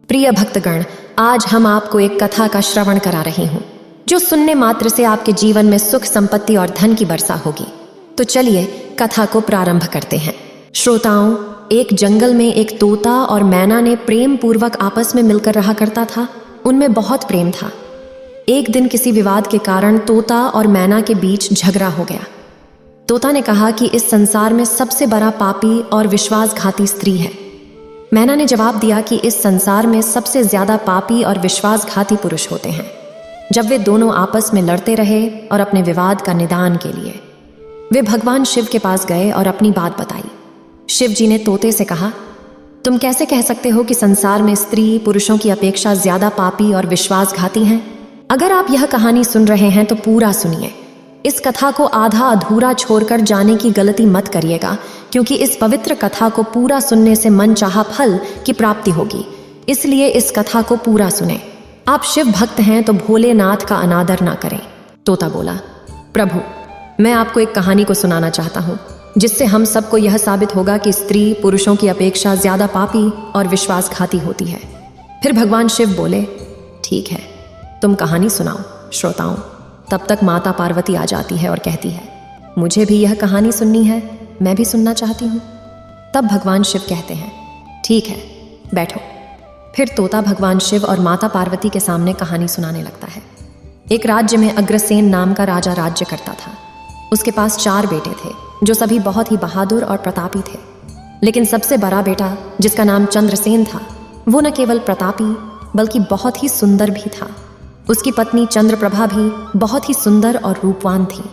प्रिय भक्तगण, आज हम आपको एक कथा का श्रवण करा रही हूँ जो सुनने मात्र से आपके जीवन में सुख, संपत्ति और धन की वर्षा होगी। तो चलिए कथा को प्रारंभ करते हैं। श्रोताओं, एक जंगल में एक तोता और मैना ने प्रेम पूर्वक आपस में मिलकर रहा करता था। उनमें बहुत प्रेम था। एक दिन किसी विवाद के कारण तोता और मैना के बीच झगड़ा हो गया। तोता ने कहा कि इस संसार में सबसे बड़ा पापी और विश्वासघाती स्त्री है। मैना ने जवाब दिया कि इस संसार में सबसे ज्यादा पापी और विश्वासघाती पुरुष होते हैं। जब वे दोनों आपस में लड़ते रहे और अपने विवाद का निदान के लिए वे भगवान शिव के पास गए और अपनी बात बताई। शिव जी ने तोते से कहा, तुम कैसे कह सकते हो कि संसार में स्त्री पुरुषों की अपेक्षा ज्यादा पापी और विश्वासघाती हैं? अगर आप यह कहानी सुन रहे हैं तो पूरा सुनिए। इस कथा को आधा अधूरा छोड़कर जाने की गलती मत करिएगा, क्योंकि इस पवित्र कथा को पूरा सुनने से मन चाहा फल की प्राप्ति होगी। इसलिए इस कथा को पूरा सुने। आप शिव भक्त हैं तो भोलेनाथ का अनादर ना करें। तोता बोला, प्रभु, मैं आपको एक कहानी को सुनाना चाहता हूँ जिससे हम सबको यह साबित होगा कि स्त्री पुरुषों की अपेक्षा ज्यादा पापी और विश्वासघाती होती है। फिर भगवान शिव बोले, ठीक है, तुम कहानी सुनाओ। श्रोताओं, तब तक माता पार्वती आ जाती है और कहती है, मुझे भी यह कहानी सुननी है, मैं भी सुनना चाहती हूँ। तब भगवान शिव कहते हैं, ठीक है, बैठो। फिर तोता भगवान शिव और माता पार्वती के सामने कहानी सुनाने लगता है। एक राज्य में अग्रसेन नाम का राजा राज्य करता था। उसके पास 4 बेटे थे जो सभी बहुत ही बहादुर और प्रतापी थे। लेकिन सबसे बड़ा बेटा, जिसका नाम चंद्रसेन था, वो न केवल प्रतापी बल्कि बहुत ही सुंदर भी था। उसकी पत्नी चंद्रप्रभा भी बहुत ही सुंदर और रूपवान थी।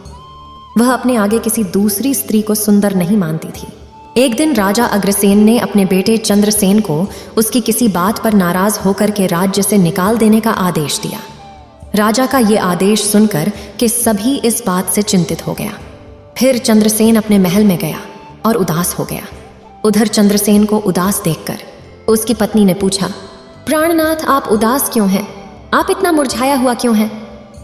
वह अपने आगे किसी दूसरी स्त्री को सुंदर नहीं मानती थी। एक दिन राजा अग्रसेन ने अपने बेटे चंद्रसेन को उसकी किसी बात पर नाराज होकर के राज्य से निकाल देने का आदेश दिया। राजा का ये आदेश सुनकर कि सभी इस बात से चिंतित हो गया। फिर चंद्रसेन अपने महल में गया और उदास हो गया। उधर चंद्रसेन को उदास देखकर उसकी पत्नी ने पूछा, प्राणनाथ, आप उदास क्यों हैं? आप इतना मुरझाया हुआ क्यों हैं?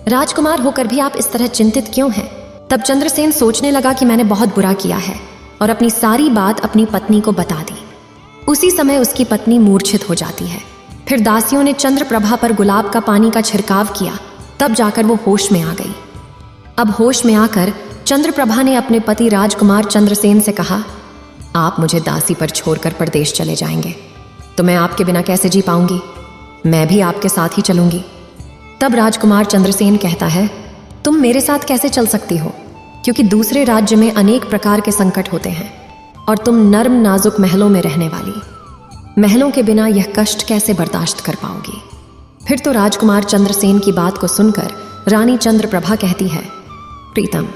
राजकुमार होकर भी आप इस तरह चिंतित क्यों हैं? तब चंद्रसेन सोचने लगा कि मैंने बहुत बुरा किया है और अपनी सारी बात अपनी पत्नी को बता दी। उसी समय उसकी पत्नी मूर्छित हो जाती है। फिर दासियों ने चंद्रप्रभा पर गुलाब का पानी का छिड़काव किया। तब जाकर वो होश में आ गई। अब होश में आकर चंद्रप्रभा ने अपने पति राजकुमार चंद्रसेन से कहा, आप मुझे दासी पर छोड़कर परदेश चले जाएंगे तो मैं आपके बिना कैसे जी पाऊंगी? मैं भी आपके साथ ही चलूंगी। तब राजकुमार चंद्रसेन कहता है, तुम मेरे साथ कैसे चल सकती हो? क्योंकि दूसरे राज्य में अनेक प्रकार के संकट होते हैं और तुम नर्म नाजुक महलों में रहने वाली, महलों के बिना यह कष्ट कैसे बर्दाश्त कर पाओगी? फिर तो राजकुमार चंद्रसेन की बात को सुनकर रानी चंद्रप्रभा कहती है, प्रीतम,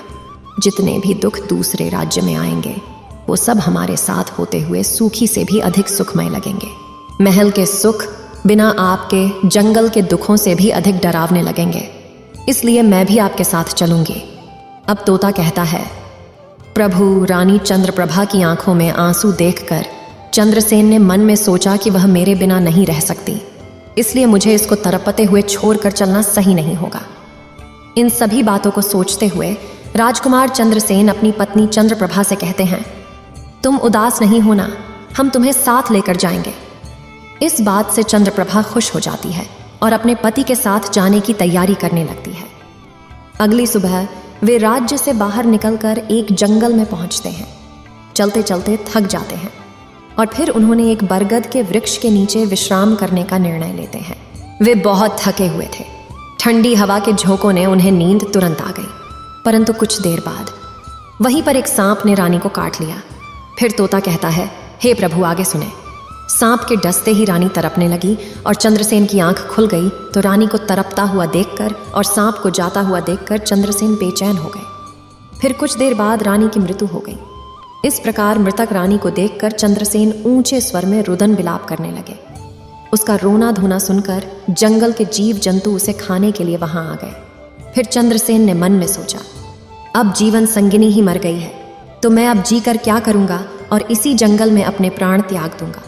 जितने भी दुख दूसरे राज्य में आएंगे वो सब हमारे साथ होते हुए सूखी से भी अधिक सुखमय लगेंगे। महल के सुख बिना आपके जंगल के दुखों से भी अधिक डरावने लगेंगे। इसलिए मैं भी आपके साथ चलूंगी। अब तोता कहता है, प्रभु, रानी चंद्रप्रभा की आंखों में आंसू देखकर चंद्रसेन ने मन में सोचा कि वह मेरे बिना नहीं रह सकती, इसलिए मुझे इसको तड़पते हुए छोड़कर चलना सही नहीं होगा। इन सभी बातों को सोचते हुए राजकुमार चंद्रसेन अपनी पत्नी चंद्रप्रभा से कहते हैं, तुम उदास नहीं होना, हम तुम्हें साथ लेकर जाएंगे। इस बात से चंद्रप्रभा खुश हो जाती है और अपने पति के साथ जाने की तैयारी करने लगती है। अगली सुबह वे राज्य से बाहर निकलकर एक जंगल में पहुंचते हैं। चलते चलते थक जाते हैं और फिर उन्होंने एक बरगद के वृक्ष के नीचे विश्राम करने का निर्णय लेते हैं। वे बहुत थके हुए थे। ठंडी हवा के झोंकों ने उन्हें नींद तुरंत आ गई। परंतु कुछ देर बाद वहीं पर एक सांप ने रानी को काट लिया। फिर तोता कहता है, हे प्रभु, आगे सुने। सांप के डसते ही रानी तड़पने लगी और चंद्रसेन की आंख खुल गई तो रानी को तड़पता हुआ देखकर और सांप को जाता हुआ देखकर चंद्रसेन बेचैन हो गए। फिर कुछ देर बाद रानी की मृत्यु हो गई। इस प्रकार मृतक रानी को देखकर चंद्रसेन ऊंचे स्वर में रुदन विलाप करने लगे। उसका रोना धोना सुनकर जंगल के जीव जंतु उसे खाने के लिए वहां आ गए। फिर चंद्रसेन ने मन में सोचा, अब जीवन संगिनी ही मर गई है तो मैं अब जी कर क्या करूंगा और इसी जंगल में अपने प्राण त्याग दूंगा।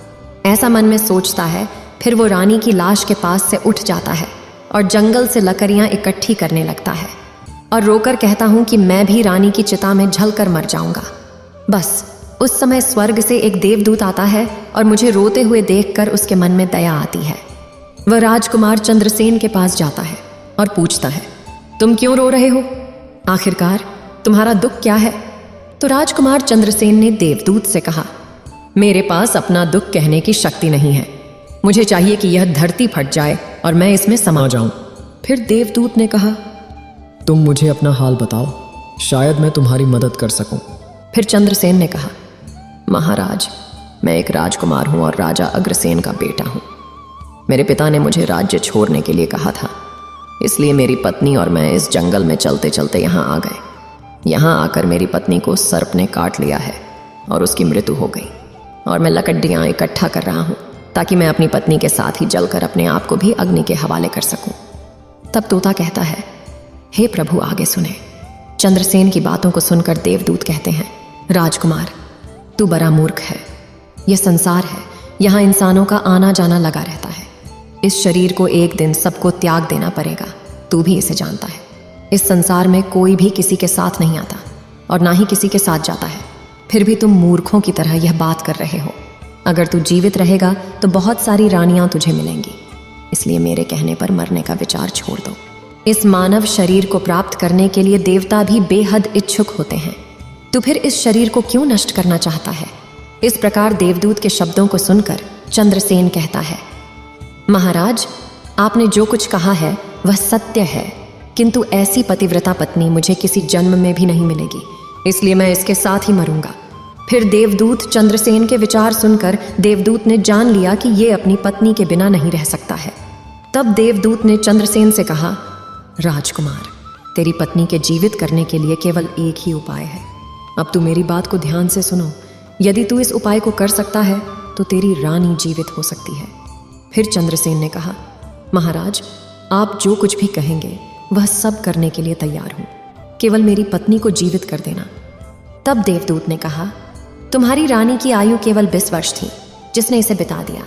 ऐसा मन में सोचता है। फिर वो रानी की लाश के पास से उठ जाता है और जंगल से लकड़ियां इकट्ठी करने लगता है और रोकर कहता हूं कि मैं भी रानी की चिता में जलकर मर जाऊंगा। बस उस समय स्वर्ग से एक देवदूत आता है और मुझे रोते हुए देखकर उसके मन में दया आती है वह राजकुमार चंद्रसेन के पास जाता है और पूछता है, तुम क्यों रो रहे हो? आखिरकार तुम्हारा दुख क्या है? तो राजकुमार चंद्रसेन ने देवदूत से कहा, मेरे पास अपना दुख कहने की शक्ति नहीं है। मुझे चाहिए कि यह धरती फट जाए और मैं इसमें समा जाऊं। फिर देवदूत ने कहा, तुम मुझे अपना हाल बताओ, शायद मैं तुम्हारी मदद कर सकूं। फिर चंद्रसेन ने कहा, महाराज, मैं एक राजकुमार हूं और राजा अग्रसेन का बेटा हूं। मेरे पिता ने मुझे राज्य छोड़ने के लिए कहा था, इसलिए मेरी पत्नी और मैं इस जंगल में चलते चलते यहाँ आ गए। यहाँ आकर मेरी पत्नी को सर्प ने काट लिया है और उसकी मृत्यु हो गई, और मैं लकड़ियाँ इकट्ठा कर रहा हूँ ताकि मैं अपनी पत्नी के साथ ही जलकर अपने आप को भी अग्नि के हवाले कर सकूं। तब तोता कहता है, हे प्रभु, आगे सुने। चंद्रसेन की बातों को सुनकर देवदूत कहते हैं, राजकुमार, तू बड़ा मूर्ख है। यह संसार है, यहाँ इंसानों का आना जाना लगा रहता है। इस शरीर को एक दिन सबको त्याग देना पड़ेगा, तू भी इसे जानता है। इस संसार में कोई भी किसी के साथ नहीं आता और ना ही किसी के साथ जाता है, फिर भी तुम मूर्खों की तरह यह बात कर रहे हो। अगर तू जीवित रहेगा तो बहुत सारी रानियां तुझे मिलेंगी, इसलिए मेरे कहने पर मरने का विचार छोड़ दो। इस मानव शरीर को प्राप्त करने के लिए देवता भी बेहद इच्छुक होते हैं, तो फिर इस शरीर को क्यों नष्ट करना चाहता है? इस प्रकार देवदूत के शब्दों को सुनकर चंद्रसेन कहता है, महाराज, आपने जो कुछ कहा है वह सत्य है, किंतु ऐसी पतिव्रता पत्नी मुझे किसी जन्म में भी नहीं मिलेगी, इसलिए मैं इसके साथ ही मरूंगा। फिर देवदूत चंद्रसेन के विचार सुनकर देवदूत ने जान लिया कि ये अपनी पत्नी के बिना नहीं रह सकता है। तब देवदूत ने चंद्रसेन से कहा, राजकुमार, तेरी पत्नी के जीवित करने के लिए केवल एक ही उपाय है। अब तू मेरी बात को ध्यान से सुनो। यदि तू इस उपाय को कर सकता है तो तेरी रानी जीवित हो सकती है। फिर चंद्रसेन ने कहा, महाराज, आप जो कुछ भी कहेंगे वह सब करने के लिए तैयार हूं, केवल मेरी पत्नी को जीवित कर देना। तब देवदूत ने कहा, तुम्हारी रानी की आयु केवल 20 वर्ष थी, जिसने इसे बिता दिया।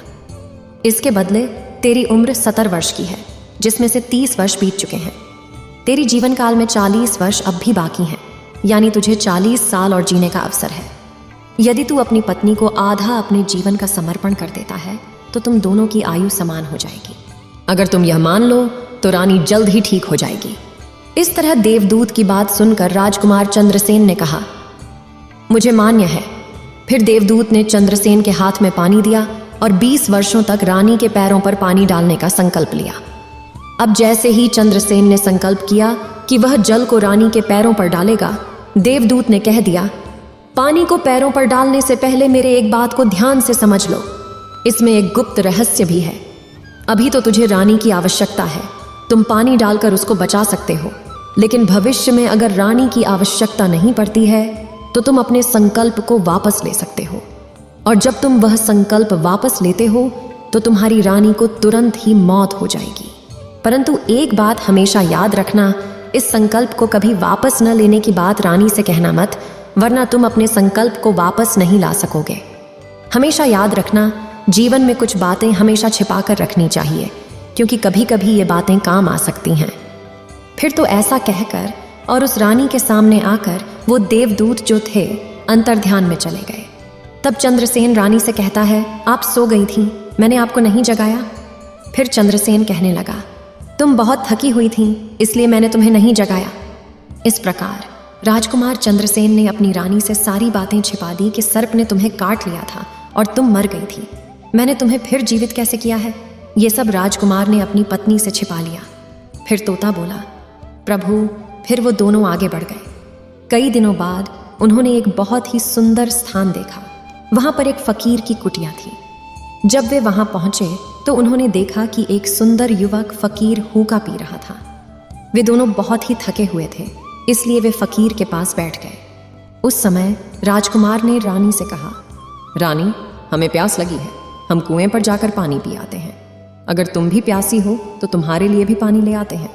इसके बदले तेरी उम्र 70 वर्ष की है, जिसमें से 30 वर्ष बीत चुके हैं। तेरी जीवन काल में 40 वर्ष अब भी बाकी हैं, यानी तुझे 40 साल और जीने का अवसर है। यदि तू अपनी पत्नी को आधा अपने जीवन का समर्पण कर देता है तो तुम दोनों की आयु समान हो जाएगी। अगर तुम यह मान लो तो रानी जल्द ही ठीक हो जाएगी। इस तरह देवदूत की बात सुनकर राजकुमार चंद्रसेन ने कहा, मुझे मान्य है। फिर देवदूत ने चंद्रसेन के हाथ में पानी दिया और 20 वर्षों तक रानी के पैरों पर पानी डालने का संकल्प लिया। अब जैसे ही चंद्रसेन ने संकल्प किया कि वह जल को रानी के पैरों पर डालेगा, देवदूत ने कह दिया, पानी को पैरों पर डालने से पहले मेरे एक बात को ध्यान से समझ लो। इसमें एक गुप्त रहस्य भी है। अभी तो तुझे रानी की आवश्यकता है, तुम पानी डालकर उसको बचा सकते हो, लेकिन भविष्य में अगर रानी की आवश्यकता नहीं पड़ती है तो तुम अपने संकल्प को वापस ले सकते हो, और जब तुम वह संकल्प वापस लेते हो तो तुम्हारी रानी को तुरंत ही मौत हो जाएगी। परंतु एक बात हमेशा याद रखना, इस संकल्प को कभी वापस न लेने की बात रानी से कहना मत, वरना तुम अपने संकल्प को वापस नहीं ला सकोगे। हमेशा याद रखना, जीवन में कुछ बातें हमेशा छिपा कर रखनी चाहिए, क्योंकि कभी कभी ये बातें काम आ सकती हैं। फिर तो ऐसा कहकर और उस रानी के सामने आकर वो देवदूत जो थे अंतर्ध्यान में चले गए। तब चंद्रसेन रानी से कहता है, आप सो गई थी, मैंने आपको नहीं जगाया? फिर चंद्रसेन कहने लगा, तुम बहुत थकी हुई थी, इसलिए मैंने तुम्हें नहीं जगाया। इस प्रकार राजकुमार चंद्रसेन ने अपनी रानी से सारी बातें छिपा दी कि सर्प ने तुम्हें काट लिया था और तुम मर गई थी। मैंने तुम्हें फिर जीवित कैसे किया है, ये सब राजकुमार ने अपनी पत्नी से छिपा लिया। फिर तोता बोला, प्रभु, फिर वो दोनों आगे बढ़ गए। कई दिनों बाद उन्होंने एक बहुत ही सुंदर स्थान देखा। वहां पर एक फकीर की कुटिया थी। जब वे वहां पहुंचे तो उन्होंने देखा कि एक सुंदर युवक फकीर हुक्का पी रहा था। वे दोनों बहुत ही थके हुए थे, इसलिए वे फकीर के पास बैठ गए। उस समय राजकुमार ने रानी से कहा, रानी, हमें प्यास लगी है, हम कुएं पर जाकर पानी पी आते हैं। अगर तुम भी प्यासी हो तो तुम्हारे लिए भी पानी ले आते हैं।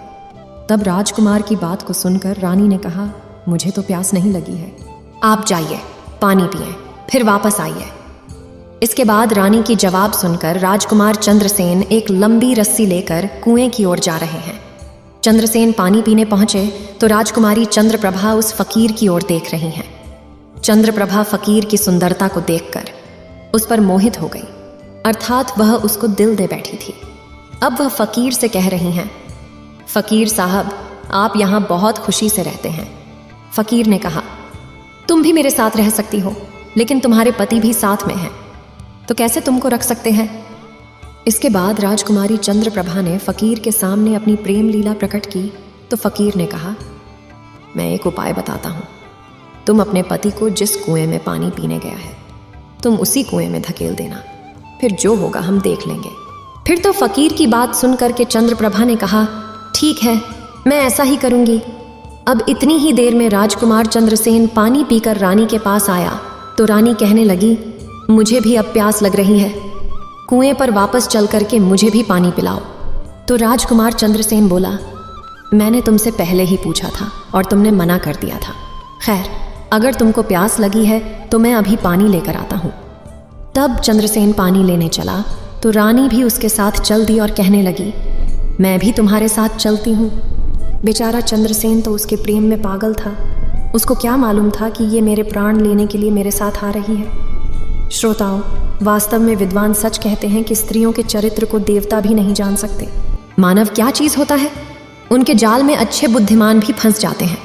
तब राजकुमार की बात को सुनकर रानी ने कहा, मुझे तो प्यास नहीं लगी है, आप जाइए, पानी पिए, फिर वापस आइए। इसके बाद रानी की जवाब सुनकर राजकुमार चंद्रसेन एक लंबी रस्सी लेकर कुएं की ओर जा रहे हैं। चंद्रसेन पानी पीने पहुंचे तो राजकुमारी चंद्रप्रभा उस फकीर की ओर देख रही हैं। चंद्रप्रभा फकीर की सुंदरता को देखकर उस पर मोहित हो गई, अर्थात वह उसको दिल दे बैठी थी। अब वह फकीर से कह रही हैं, फकीर साहब, आप यहाँ बहुत खुशी से रहते हैं। फकीर ने कहा, तुम भी मेरे साथ रह सकती हो, लेकिन तुम्हारे पति भी साथ में हैं, तो कैसे तुमको रख सकते हैं? इसके बाद राजकुमारी चंद्रप्रभा ने फकीर के सामने अपनी प्रेम लीला प्रकट की तो फकीर ने कहा, मैं एक उपाय बताता हूँ। तुम अपने पति को जिस कुएं में पानी पीने गया है, तुम उसी कुएं में धकेल देना, फिर जो होगा हम देख लेंगे। फिर तो फकीर की बात सुन करके चंद्रप्रभा ने कहा, ठीक है, मैं ऐसा ही करूंगी। अब इतनी ही देर में राजकुमार चंद्रसेन पानी पीकर रानी के पास आया तो रानी कहने लगी, मुझे भी अब प्यास लग रही है, कुएं पर वापस चल करके मुझे भी पानी पिलाओ। तो राजकुमार चंद्रसेन बोला, मैंने तुमसे पहले ही पूछा था और तुमने मना कर दिया था। खैर, अगर तुमको प्यास लगी है तो मैं अभी पानी लेकर आता हूँ। तब चंद्रसेन पानी लेने चला तो रानी भी उसके साथ चल दी और कहने लगी, मैं भी तुम्हारे साथ चलती हूँ। बेचारा चंद्रसेन तो उसके प्रेम में पागल था। उसको क्या मालूम था कि ये मेरे प्राण लेने के लिए मेरे साथ आ रही है। श्रोताओं, वास्तव में विद्वान सच कहते हैं कि स्त्रियों के चरित्र को देवता भी नहीं जान सकते। मानव क्या चीज होता है, उनके जाल में अच्छे बुद्धिमान भी फंस जाते हैं।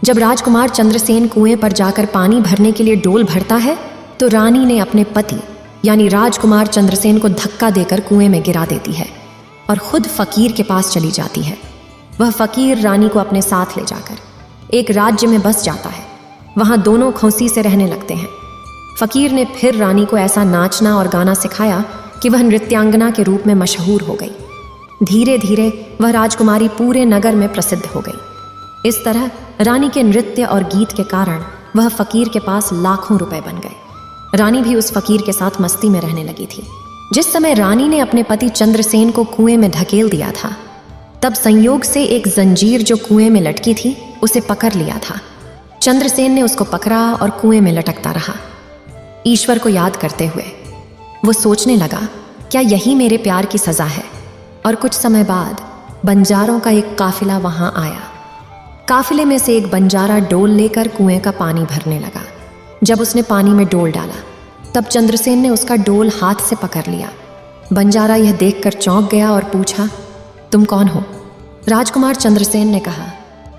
जब राजकुमार चंद्रसेन कुएं पर जाकर पानी भरने के लिए डोल भरता है तो रानी ने अपने पति यानी राजकुमार चंद्रसेन को धक्का देकर कुएं में गिरा देती है और खुद फकीर के पास चली जाती है। वह फकीर रानी को अपने साथ ले जाकर एक राज्य में बस जाता है। वहां दोनों खौसी से रहने लगते हैं। फकीर ने फिर रानी को ऐसा नाचना और गाना सिखाया कि वह नृत्यांगना के रूप में मशहूर हो गई। धीरे धीरे वह राजकुमारी पूरे नगर में प्रसिद्ध हो गई। इस तरह रानी के नृत्य और गीत के कारण वह फकीर के पास लाखों रुपए बन गए। रानी भी उस फकीर के साथ मस्ती में रहने लगी थी। जिस समय रानी ने अपने पति चंद्रसेन को कुएं में धकेल दिया था, तब संयोग से एक जंजीर जो कुएं में लटकी थी उसे पकड़ लिया था। चंद्रसेन ने उसको पकड़ा और कुएं में लटकता रहा। ईश्वर को याद करते हुए वो सोचने लगा, क्या यही मेरे प्यार की सजा है? और कुछ समय बाद बंजारों का एक काफिला वहां आया। काफिले में से एक बंजारा डोल लेकर कुएं का पानी भरने लगा। जब उसने पानी में डोल डाला तब चंद्रसेन ने उसका डोल हाथ से पकड़ लिया। बंजारा यह देखकर चौंक गया और पूछा, तुम कौन हो? राजकुमार चंद्रसेन ने कहा,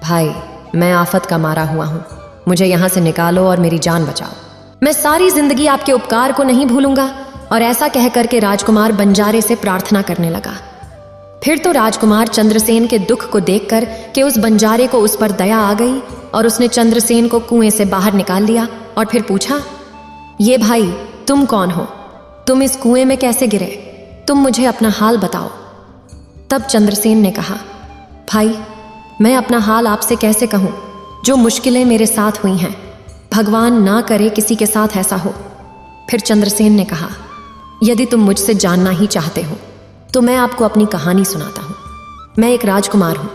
भाई, मैं आफत का मारा हुआ हूं, मुझे यहां से निकालो और मेरी जान बचाओ। मैं सारी जिंदगी आपके उपकार को नहीं भूलूंगा। और ऐसा कह करके राजकुमार बंजारे से प्रार्थना करने लगा। फिर तो राजकुमार चंद्रसेन के दुख को देखकर कि उस बंजारे को उस पर दया आ गई और उसने चंद्रसेन को कुएं से बाहर निकाल लिया और फिर पूछा, ये भाई, तुम कौन हो? तुम इस कुएं में कैसे गिरे? तुम मुझे अपना हाल बताओ। तब चंद्रसेन ने कहा, भाई, मैं अपना हाल आपसे कैसे कहूँ? जो मुश्किलें मेरे साथ हुई हैं, भगवान ना करे किसी के साथ ऐसा हो। फिर चंद्रसेन ने कहा, यदि तुम मुझसे जानना ही चाहते हो तो मैं आपको अपनी कहानी सुनाता हूँ। मैं एक राजकुमार हूँ।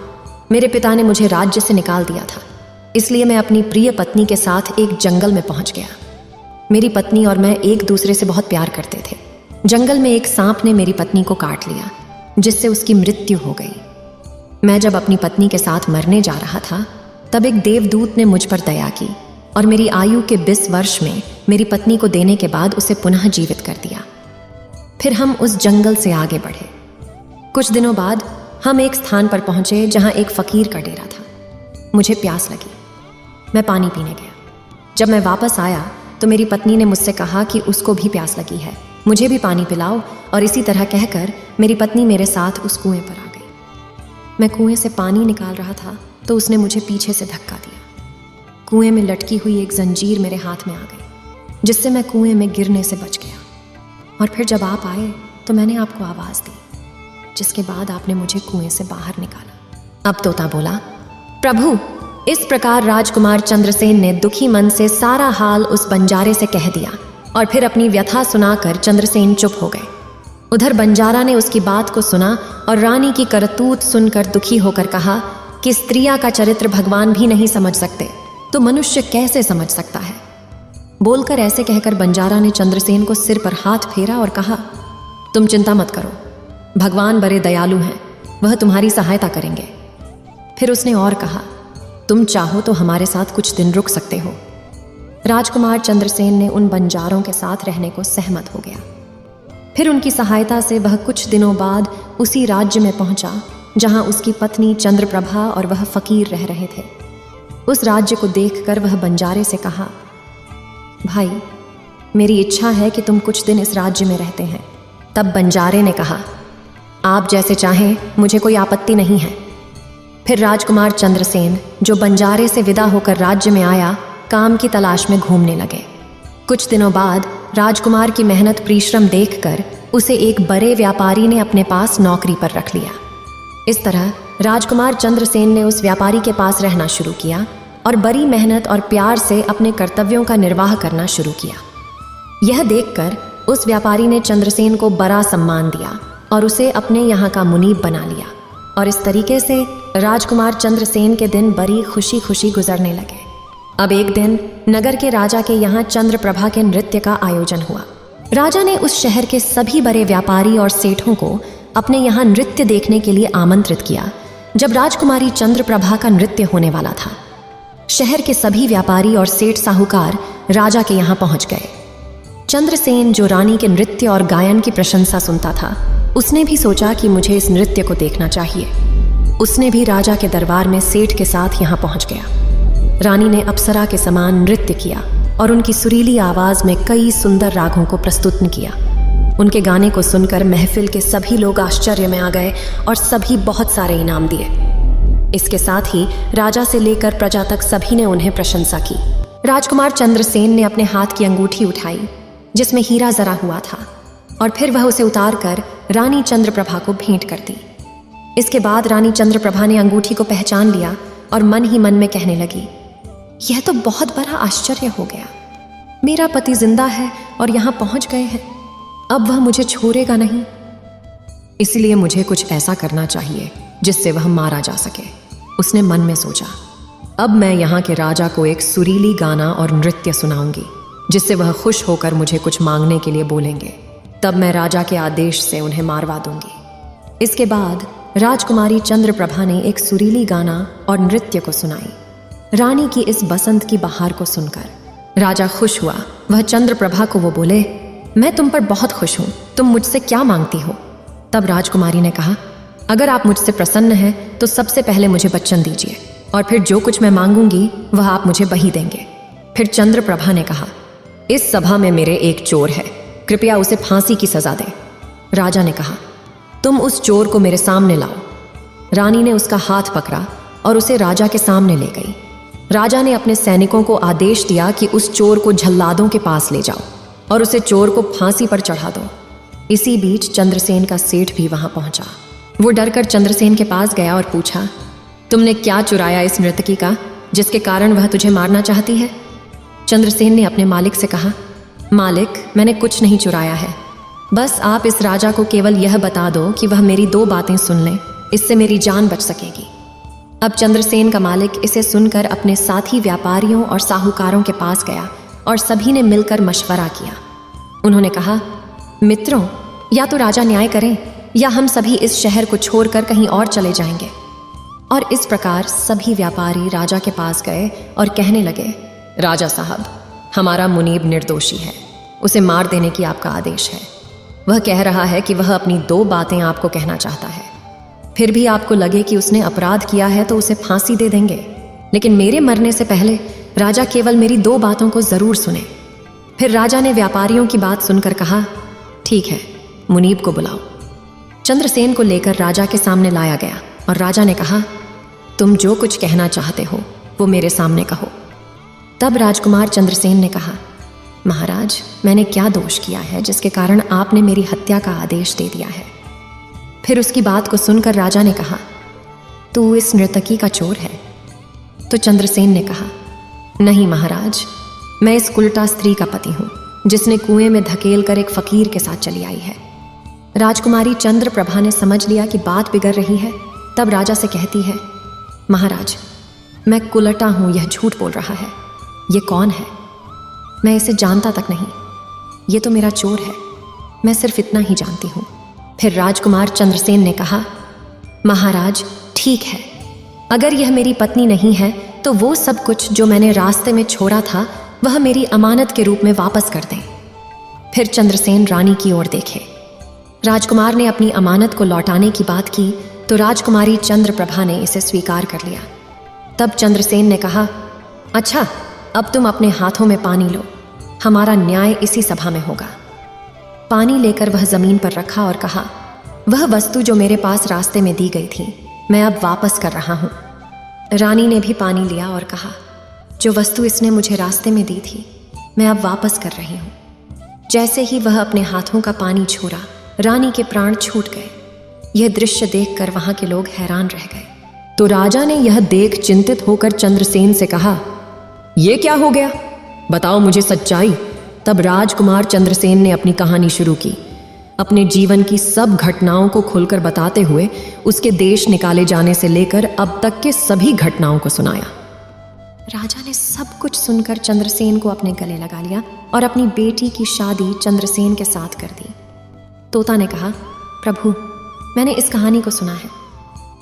मेरे पिता ने मुझे राज्य से निकाल दिया था, इसलिए मैं अपनी प्रिय पत्नी के साथ एक जंगल में पहुँच गया। मेरी पत्नी और मैं एक दूसरे से बहुत प्यार करते थे। जंगल में एक सांप ने मेरी पत्नी को काट लिया, जिससे उसकी मृत्यु हो गई। मैं जब अपनी पत्नी के साथ मरने जा रहा था, तब एक देवदूत ने मुझ पर दया की और मेरी आयु के 20 वर्ष में मेरी पत्नी को देने के बाद उसे पुनः जीवित कर दिया। फिर हम उस जंगल से आगे बढ़े। कुछ दिनों बाद हम एक स्थान पर पहुंचे जहां एक फकीर का डेरा था। मुझे प्यास लगी, मैं पानी पीने गया। जब मैं वापस आया तो मेरी पत्नी ने मुझसे कहा कि उसको भी प्यास लगी है, मुझे भी पानी पिलाओ। और इसी तरह कहकर मेरी पत्नी मेरे साथ उस कुएं पर आ गई। मैं कुएं से पानी निकाल रहा था तो उसने मुझे पीछे से धक्का दिया। कुएं में लटकी हुई एक जंजीर मेरे हाथ में आ गई, जिससे मैं कुएं में गिरने से बच गया। और फिर जब आप आए तो मैंने आपको आवाज दी, जिसके बाद आपने मुझे कुएं से बाहर निकाला। अब तोता बोला, प्रभु, इस प्रकार राजकुमार चंद्रसेन ने दुखी मन से सारा हाल उस बंजारे से कह दिया और फिर अपनी व्यथा सुनाकर चंद्रसेन चुप हो गए। उधर बंजारा ने उसकी बात को सुना और रानी की करतूत सुनकर दुखी होकर कहा कि स्त्रिया का चरित्र भगवान भी नहीं समझ सकते, तो मनुष्य कैसे समझ सकता है? बोलकर ऐसे कहकर बंजारा ने चंद्रसेन को सिर पर हाथ फेरा और कहा, तुम चिंता मत करो, भगवान बड़े दयालु हैं, वह तुम्हारी सहायता करेंगे। फिर उसने और कहा, तुम चाहो तो हमारे साथ कुछ दिन रुक सकते हो। राजकुमार चंद्रसेन ने उन बंजारों के साथ रहने को सहमत हो गया। फिर उनकी सहायता से वह कुछ दिनों बाद उसी राज्य में पहुंचा जहां उसकी पत्नी चंद्रप्रभा और वह फकीर रह रहे थे। उस राज्य को देखकर वह बंजारे से कहा, भाई, मेरी इच्छा है कि तुम कुछ दिन इस राज्य में रहते हैं। तब बंजारे ने कहा, आप जैसे चाहें, मुझे कोई आपत्ति नहीं है। फिर राजकुमार चंद्रसेन, जो बंजारे से विदा होकर राज्य में आया, काम की तलाश में घूमने लगे। कुछ दिनों बाद राजकुमार की मेहनत परिश्रम देखकर उसे एक बड़े व्यापारी ने अपने पास नौकरी पर रख लिया। इस तरह राजकुमार चंद्रसेन ने उस व्यापारी के पास रहना शुरू किया और बड़ी मेहनत और प्यार से अपने कर्तव्यों का निर्वाह करना शुरू किया। यह देखकर उस व्यापारी ने चंद्रसेन को बड़ा सम्मान दिया और उसे अपने यहाँ का मुनीब बना लिया। और इस तरीके से राजकुमार चंद्रसेन के दिन बड़ी खुशी खुशी गुजरने लगे। अब एक दिन नगर के राजा के यहाँ चंद्रप्रभा के नृत्य का आयोजन हुआ। राजा ने उस शहर के सभी बड़े व्यापारी और सेठों को अपने यहाँ नृत्य देखने के लिए आमंत्रित किया। जब राजकुमारी चंद्रप्रभा का नृत्य होने वाला था, शहर के सभी व्यापारी और सेठ साहूकार राजा के यहाँ पहुंच गए। चंद्रसेन, जो रानी के नृत्य और गायन की प्रशंसा सुनता था, उसने भी सोचा कि मुझे इस नृत्य को देखना चाहिए। उसने भी राजा के दरबार में सेठ के साथ यहाँ पहुंच गया। रानी ने अप्सरा के समान नृत्य किया और उनकी सुरीली आवाज में कई सुंदर रागों को प्रस्तुत किया। उनके गाने को सुनकर महफिल के सभी लोग आश्चर्य में आ गए और सभी बहुत सारे इनाम दिए। इसके साथ ही राजा से लेकर प्रजा तक सभी ने उन्हें प्रशंसा की। राजकुमार चंद्रसेन ने अपने हाथ की अंगूठी उठाई जिसमें हीरा जरा हुआ था और फिर वह उसे उतारकर रानी चंद्रप्रभा को भेंट कर दी। इसके बाद रानी चंद्रप्रभा ने अंगूठी को पहचान लिया और मन ही मन में कहने लगी, यह तो बहुत बड़ा आश्चर्य हो गया। मेरा पति जिंदा है और यहाँ पहुंच गए हैं। अब वह मुझे छोड़ेगा नहीं, इसलिए मुझे कुछ ऐसा करना चाहिए जिससे वह मारा जा सके। उसने मन में सोचा, अब मैं यहाँ के राजा को एक सुरीली गाना और नृत्य सुनाऊंगी जिससे वह खुश होकर मुझे कुछ मांगने के लिए बोलेंगे। तब मैं राजा के आदेश से उन्हें मारवा दूंगी। इसके बाद राजकुमारी चंद्रप्रभा ने एक सुरीली गाना और नृत्य को सुनाई। रानी की इस बसंत की बहार को सुनकर राजा खुश हुआ। वह चंद्रप्रभा को वो बोले, मैं तुम पर बहुत खुश हूं, तुम मुझसे क्या मांगती हो? तब राजकुमारी ने कहा, अगर आप मुझसे प्रसन्न हैं तो सबसे पहले मुझे वचन दीजिए और फिर जो कुछ मैं मांगूंगी वह आप मुझे वही देंगे। फिर चंद्रप्रभा ने कहा, इस सभा में मेरे एक चोर है, कृपया उसे फांसी की सजा दें। राजा ने कहा, तुम उस चोर को मेरे सामने लाओ। रानी ने उसका हाथ पकड़ा और उसे राजा के सामने ले गई। राजा ने अपने सैनिकों को आदेश दिया कि उस चोर को जल्लादों के पास ले जाओ और उसे चोर को फांसी पर चढ़ा दो। इसी बीच चंद्रसेन का सेठ भी वहां पहुंचा। वो डरकर चंद्रसेन के पास गया और पूछा, तुमने क्या चुराया इस नर्तकी का जिसके कारण वह तुझे मारना चाहती है? चंद्रसेन ने अपने मालिक से कहा, मालिक, मैंने कुछ नहीं चुराया है, बस आप इस राजा को केवल यह बता दो कि वह मेरी 2 बातें सुन ले, इससे मेरी जान बच सकेगी। अब चंद्रसेन का मालिक इसे सुनकर अपने साथी व्यापारियों और साहूकारों के पास गया और सभी ने मिलकर मशवरा किया। उन्होंने कहा, मित्रों, या तो राजा न्याय करें या हम सभी इस शहर को छोड़कर कहीं और चले जाएंगे। और इस प्रकार सभी व्यापारी राजा के पास गए और कहने लगे, राजा साहब, हमारा मुनीब निर्दोषी है, उसे मार देने की आपका आदेश है। वह कह रहा है कि वह अपनी 2 बातें आपको कहना चाहता है। फिर भी आपको लगे कि उसने अपराध किया है तो उसे फांसी दे देंगे, लेकिन मेरे मरने से पहले राजा केवल मेरी 2 बातों को जरूर सुने। फिर राजा ने व्यापारियों की बात सुनकर कहा, ठीक है, मुनीब को बुलाओ। चंद्रसेन को लेकर राजा के सामने लाया गया और राजा ने कहा, तुम जो कुछ कहना चाहते हो वो मेरे सामने कहो। तब राजकुमार चंद्रसेन ने कहा, महाराज, मैंने क्या दोष किया है जिसके कारण आपने मेरी हत्या का आदेश दे दिया है? फिर उसकी बात को सुनकर राजा ने कहा, तू इस नर्तकी का चोर है। तो चंद्रसेन ने कहा, नहीं महाराज, मैं इस उल्टा स्त्री का पति हूं जिसने कुएं में धकेल कर एक फकीर के साथ चली आई है। राजकुमारी चंद्रप्रभा ने समझ लिया कि बात बिगड़ रही है। तब राजा से कहती है, महाराज, मैं कुलटा हूं, यह झूठ बोल रहा है। ये कौन है? मैं इसे जानता तक नहीं, ये तो मेरा चोर है, मैं सिर्फ इतना ही जानती हूं। फिर राजकुमार चंद्रसेन ने कहा, महाराज, ठीक है, अगर यह मेरी पत्नी नहीं है तो वो सब कुछ जो मैंने रास्ते में छोड़ा था वह मेरी अमानत के रूप में वापस कर दें। फिर चंद्रसेन रानी की ओर देखे राजकुमार ने अपनी अमानत को लौटाने की बात की तो राजकुमारी चंद्रप्रभा ने इसे स्वीकार कर लिया। तब चंद्रसेन ने कहा, अच्छा, अब तुम अपने हाथों में पानी लो, हमारा न्याय इसी सभा में होगा। पानी लेकर वह जमीन पर रखा और कहा, वह वस्तु जो मेरे पास रास्ते में दी गई थी मैं अब वापस कर रहा हूं। रानी ने भी पानी लिया और कहा, जो वस्तु इसने मुझे रास्ते में दी थी मैं अब वापस कर रही हूं। जैसे ही वह अपने हाथों का पानी छोड़ा, रानी के प्राण छूट गए। यह दृश्य देखकर वहां के लोग हैरान रह गए। तो राजा ने यह देख चिंतित होकर चंद्रसेन से कहा, यह क्या हो गया, बताओ मुझे सच्चाई। तब राजकुमार चंद्रसेन ने अपनी कहानी शुरू की, अपने जीवन की सब घटनाओं को खुलकर बताते हुए उसके देश निकाले जाने से लेकर अब तक के सभी घटनाओं को सुनाया। राजा ने सब कुछ सुनकर चंद्रसेन को अपने गले लगा लिया और अपनी बेटी की शादी चंद्रसेन के साथ कर दी। तोता ने कहा, प्रभु, मैंने इस कहानी को सुना है।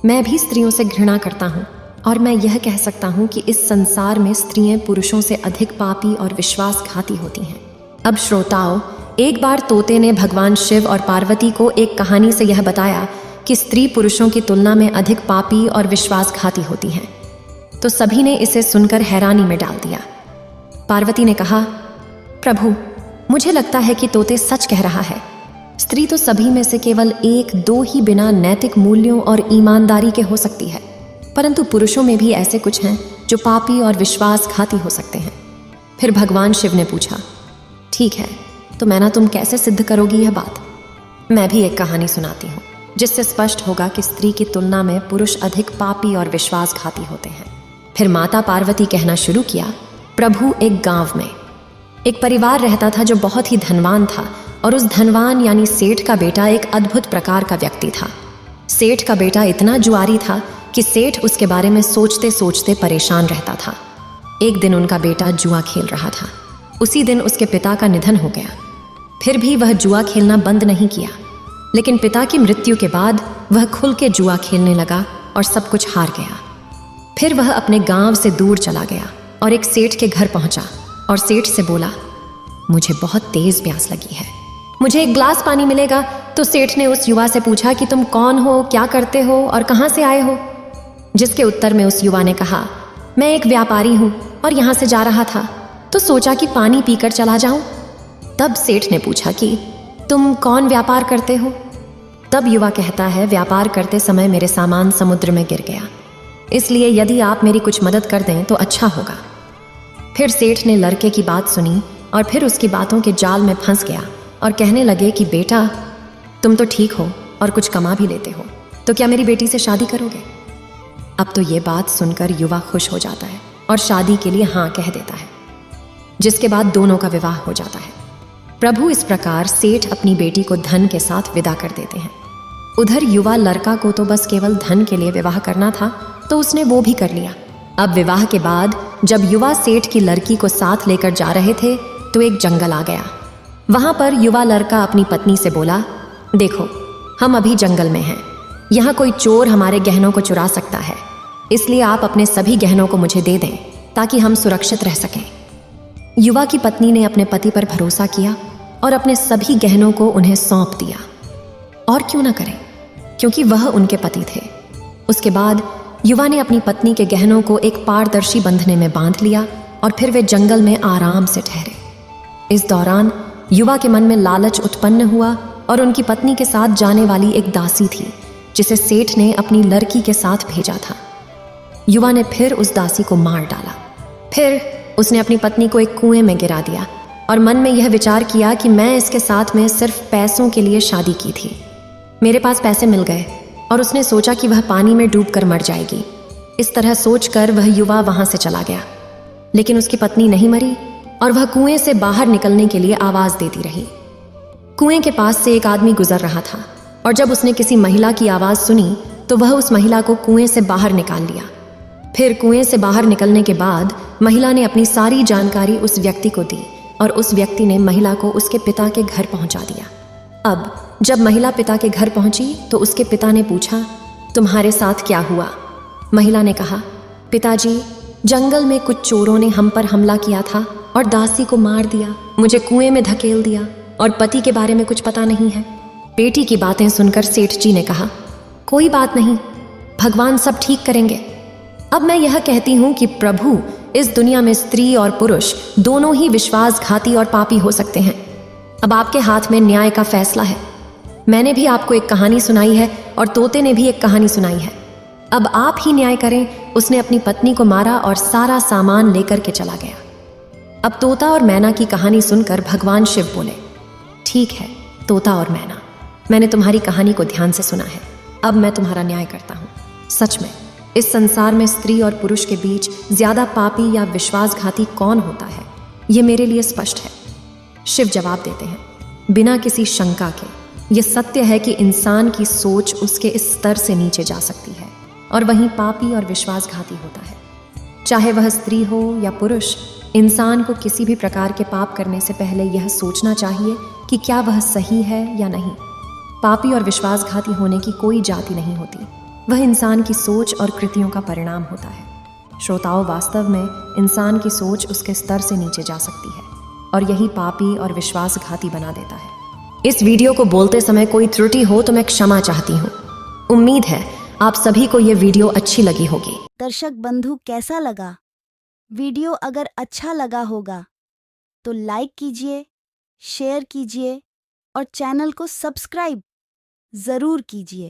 मैं भी स्त्रियों से घृणा करता हूँ और मैं यह कह सकता हूँ कि इस संसार में स्त्रियां पुरुषों से अधिक पापी और विश्वासघाती होती हैं। अब श्रोताओं, एक बार तोते ने भगवान शिव और पार्वती को एक कहानी से यह बताया कि स्त्री पुरुषों की तुलना में अधिक पापी और विश्वासघाती होती हैं। तो सभी ने इसे सुनकर हैरानी में डाल दिया। पार्वती ने कहा, प्रभु, मुझे लगता है कि तोते सच कह रहा है। स्त्री तो सभी में से केवल एक दो ही बिना नैतिक मूल्यों और ईमानदारी के हो सकती है, परंतु पुरुषों में भी ऐसे कुछ हैं जो पापी और विश्वासघाती हो सकते हैं। फिर भगवान शिव ने पूछा, ठीक है, तो मैना तुम कैसे सिद्ध करोगी यह बात? मैं भी एक कहानी सुनाती हूँ जिससे स्पष्ट होगा कि स्त्री की तुलना में पुरुष अधिक पापी और विश्वासघाती होते हैं। फिर माता पार्वती कहना शुरू किया, प्रभु, एक गांव में एक परिवार रहता था जो बहुत ही धनवान था और उस धनवान यानी सेठ का बेटा एक अद्भुत प्रकार का व्यक्ति था। सेठ का बेटा इतना जुआरी था कि सेठ उसके बारे में सोचते सोचते परेशान रहता था। एक दिन उनका बेटा जुआ खेल रहा था। उसी दिन उसके पिता का निधन हो गया। फिर भी वह जुआ खेलना बंद नहीं किया, लेकिन पिता की मृत्यु के बाद वह खुल के जुआ खेलने लगा और सब कुछ हार गया। फिर वह अपने गांव से दूर चला गया और एक सेठ के घर पहुंचा और सेठ से बोला, मुझे बहुत तेज प्यास लगी है, मुझे एक ग्लास पानी मिलेगा? तो सेठ ने उस युवा से पूछा कि तुम कौन हो, क्या करते हो और कहाँ से आए हो? जिसके उत्तर में उस युवा ने कहा, मैं एक व्यापारी हूँ और यहाँ से जा रहा था, तो सोचा कि पानी पीकर चला जाऊं। तब सेठ ने पूछा कि तुम कौन व्यापार करते हो? तब युवा कहता है, व्यापार करते समय मेरे सामान समुद्र में गिर गया, इसलिए यदि आप मेरी कुछ मदद कर दें तो अच्छा होगा। फिर सेठ ने लड़के की बात सुनी और फिर उसकी बातों के जाल में फंस गया और कहने लगे कि बेटा, तुम तो ठीक हो और कुछ कमा भी लेते हो, तो क्या मेरी बेटी से शादी करोगे? अब तो ये बात सुनकर युवा खुश हो जाता है और शादी के लिए हाँ कह देता है, जिसके बाद दोनों का विवाह हो जाता है। प्रभु, इस प्रकार सेठ अपनी बेटी को धन के साथ विदा कर देते हैं। उधर युवा लड़का को तो बस केवल धन के लिए विवाह करना था, तो उसने वो भी कर लिया। अब विवाह के बाद जब युवा सेठ की लड़की को साथ लेकर जा रहे थे तो एक जंगल आ गया। वहां पर युवा लड़का अपनी पत्नी से बोला, देखो, हम अभी जंगल में हैं, यहाँ कोई चोर हमारे गहनों को चुरा सकता है, इसलिए आप अपने सभी गहनों को मुझे दे दें ताकि हम सुरक्षित रह सकें। युवा की पत्नी ने अपने पति पर भरोसा किया और अपने सभी गहनों को उन्हें सौंप दिया। और क्यों ना करें, क्योंकि वह उनके पति थे। उसके बाद युवा ने अपनी पत्नी के गहनों को एक पारदर्शी बंधने में बांध लिया और फिर वे जंगल में आराम से ठहरे। इस दौरान युवा के मन में लालच उत्पन्न हुआ और उनकी पत्नी के साथ जाने वाली एक दासी थी जिसे सेठ ने अपनी लड़की के साथ भेजा था। युवा ने फिर उस दासी को मार डाला। फिर उसने अपनी पत्नी को एक कुएं में गिरा दिया और मन में यह विचार किया कि मैं इसके साथ में सिर्फ पैसों के लिए शादी की थी, मेरे पास पैसे मिल गए और उसने सोचा कि वह पानी में डूबकर मर जाएगी। इस तरह सोचकर वह युवा वहां से चला गया, लेकिन उसकी पत्नी नहीं मरी और वह कुएं से बाहर निकलने के लिए आवाज देती रही। कुएं के पास से एक आदमी गुजर रहा था और जब उसने किसी महिला की आवाज सुनी तो वह उस महिला को कुएं से बाहर निकाल लिया। फिर कुएं से बाहर निकलने के बाद महिला ने अपनी सारी जानकारी उस व्यक्ति को दी और उस व्यक्ति ने महिला को उसके पिता के घर पहुंचा दिया। अब जब महिला पिता के घर पहुंची तो उसके पिता ने पूछा, तुम्हारे साथ क्या हुआ? महिला ने कहा, पिताजी, जंगल में कुछ चोरों ने हम पर हमला किया था और दासी को मार दिया, मुझे कुएं में धकेल दिया और पति के बारे में कुछ पता नहीं है। बेटी की बातें सुनकर सेठ जी ने कहा, कोई बात नहीं, भगवान सब ठीक करेंगे। अब मैं यह कहती हूं कि प्रभु, इस दुनिया में स्त्री और पुरुष दोनों ही विश्वासघाती और पापी हो सकते हैं। अब आपके हाथ में न्याय का फैसला है। मैंने भी आपको एक कहानी सुनाई है और तोते ने भी एक कहानी सुनाई है। अब आप ही न्याय करें। उसने अपनी पत्नी को मारा और सारा सामान लेकर के चला गया। अब तोता और मैना की कहानी सुनकर भगवान शिव बोले, ठीक है तोता और मैना, मैंने तुम्हारी कहानी को ध्यान से सुना है। अब मैं तुम्हारा न्याय करता हूँ। सच में इस संसार में स्त्री और पुरुष के बीच ज्यादा पापी या विश्वासघाती कौन होता है, ये मेरे लिए स्पष्ट है। शिव जवाब देते हैं, बिना किसी शंका के, ये सत्य है कि इंसान की सोच उसके इस स्तर से नीचे जा सकती है और वहीं पापी और विश्वासघाती होता है। चाहे वह स्त्री हो या पुरुष, इंसान को किसी भी प्रकार के पाप करने से पहले यह सोचना चाहिए कि क्या वह सही है या नहीं। पापी और विश्वासघाती होने की कोई जाति नहीं होती, वह इंसान की सोच और कृतियों का परिणाम होता है। श्रोताओं, वास्तव में इंसान की सोच उसके स्तर से नीचे जा सकती है और यही पापी और विश्वासघाती बना देता है। इस वीडियो को बोलते समय कोई त्रुटि हो तो मैं क्षमा चाहती हूँ। उम्मीद है आप सभी को ये वीडियो अच्छी लगी होगी। दर्शक बंधु, कैसा लगा वीडियो? अगर अच्छा लगा होगा तो लाइक कीजिए, शेयर कीजिए और चैनल को सब्सक्राइब जरूर कीजिए।